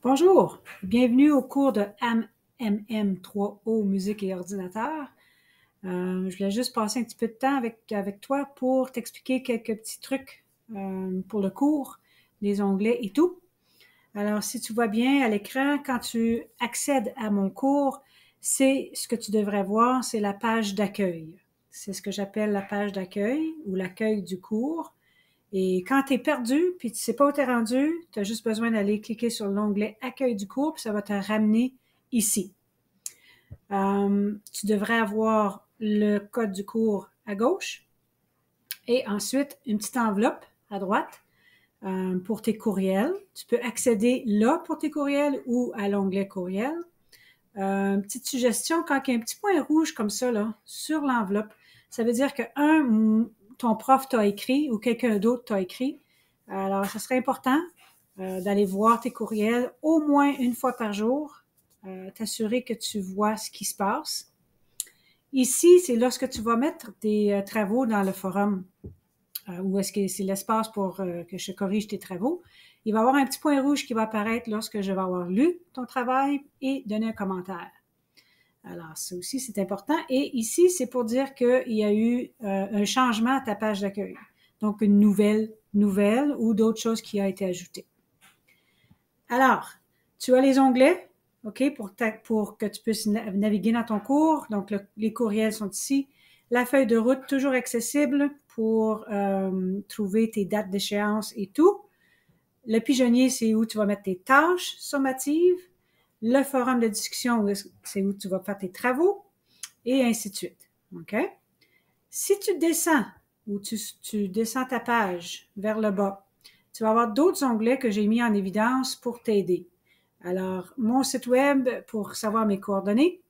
Bonjour, bienvenue au cours de AMM3O Musique et ordinateur. Je voulais juste passer un petit peu de temps avec toi pour t'expliquer quelques petits trucs pour le cours, les onglets et tout. Alors, si tu vois bien à l'écran, quand tu accèdes à mon cours, c'est ce que tu devrais voir, c'est la page d'accueil. C'est ce que j'appelle la page d'accueil ou l'accueil du cours. Et quand tu es perdu, puis tu sais pas où tu es rendu, tu as juste besoin d'aller cliquer sur l'onglet Accueil du cours, puis ça va te ramener ici. Tu devrais avoir le code du cours à gauche et ensuite une petite enveloppe à droite pour tes courriels. Tu peux accéder là pour tes courriels ou à l'onglet courriel. Petite suggestion, quand il y a un petit point rouge comme ça là, sur l'enveloppe, ça veut dire que ton prof t'a écrit ou quelqu'un d'autre t'a écrit. Alors, ce serait important d'aller voir tes courriels au moins une fois par jour, t'assurer que tu vois ce qui se passe. Ici, c'est lorsque tu vas mettre tes travaux dans le forum, où est-ce que c'est l'espace pour que je corrige tes travaux. Il va y avoir un petit point rouge qui va apparaître lorsque je vais avoir lu ton travail et donné un commentaire. Alors, ça aussi, c'est important. Et ici, c'est pour dire qu'il y a eu un changement à ta page d'accueil. Donc, une nouvelle ou d'autres choses qui a été ajoutées. Alors, tu as les onglets, OK, pour que tu puisses naviguer dans ton cours. Donc, les courriels sont ici. La feuille de route, toujours accessible pour trouver tes dates d'échéance et tout. Le pigeonnier, c'est où tu vas mettre tes tâches sommatives. Le forum de discussion, c'est où tu vas faire tes travaux, et ainsi de suite. OK? Si tu descends, ou tu descends ta page vers le bas, tu vas avoir d'autres onglets que j'ai mis en évidence pour t'aider. Alors, mon site web pour savoir mes coordonnées.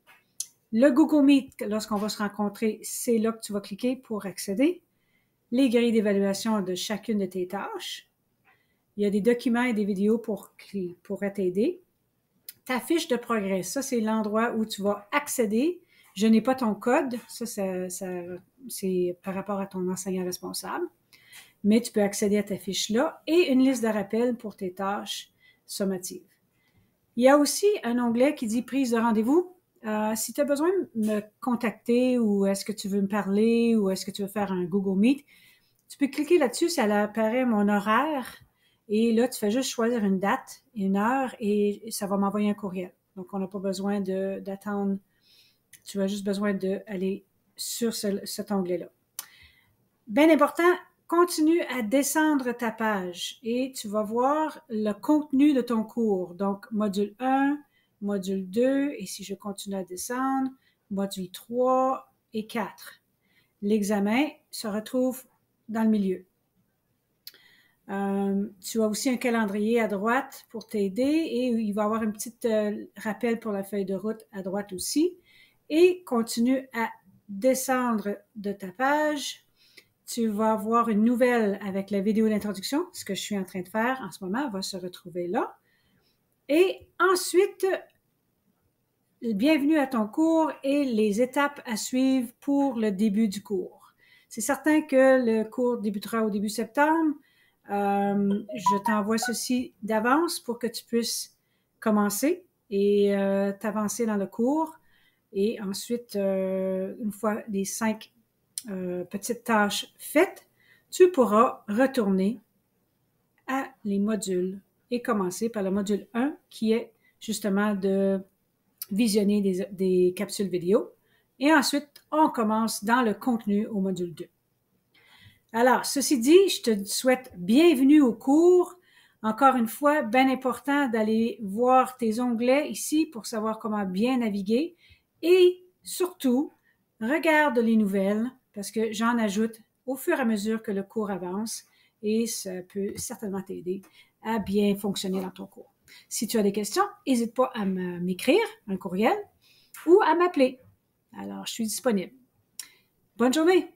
Le Google Meet, lorsqu'on va se rencontrer, c'est là que tu vas cliquer pour accéder. Les grilles d'évaluation de chacune de tes tâches. Il y a des documents et des vidéos pour t'aider. Ta fiche de progrès, ça, c'est l'endroit où tu vas accéder. Je n'ai pas ton code, ça c'est par rapport à ton enseignant responsable, mais tu peux accéder à ta fiche-là et une liste de rappels pour tes tâches sommatives. Il y a aussi un onglet qui dit prise de rendez-vous. Si tu as besoin de me contacter ou est-ce que tu veux me parler ou est-ce que tu veux faire un Google Meet, tu peux cliquer là-dessus, ça apparaît mon horaire et là, tu fais juste choisir une date, une heure et ça va m'envoyer un courriel. Donc, on n'a pas besoin d'attendre. Tu as juste besoin d'aller sur cet onglet-là. Bien important, continue à descendre ta page et tu vas voir le contenu de ton cours. Donc, module 1, module 2, et si je continue à descendre, module 3 et 4. L'examen se retrouve dans le milieu. Tu as aussi un calendrier à droite pour t'aider et il va y avoir un petit rappel pour la feuille de route à droite aussi. Et continue à descendre de ta page. Tu vas voir une nouvelle avec la vidéo d'introduction. Ce que je suis en train de faire en ce moment va se retrouver là. Et ensuite, bienvenue à ton cours et les étapes à suivre pour le début du cours. C'est certain que le cours débutera au début septembre. Je t'envoie ceci d'avance pour que tu puisses commencer et t'avancer dans le cours. Et ensuite, une fois les 5 petites tâches faites, tu pourras retourner à les modules et commencer par le module 1 qui est justement de visionner des capsules vidéo. Et ensuite, on commence dans le contenu au module 2. Alors, ceci dit, je te souhaite bienvenue au cours. Encore une fois, bien important d'aller voir tes onglets ici pour savoir comment bien naviguer. Et surtout, regarde les nouvelles parce que j'en ajoute au fur et à mesure que le cours avance et ça peut certainement t'aider à bien fonctionner dans ton cours. Si tu as des questions, n'hésite pas à m'écrire un courriel ou à m'appeler. Alors, je suis disponible. Bonne journée!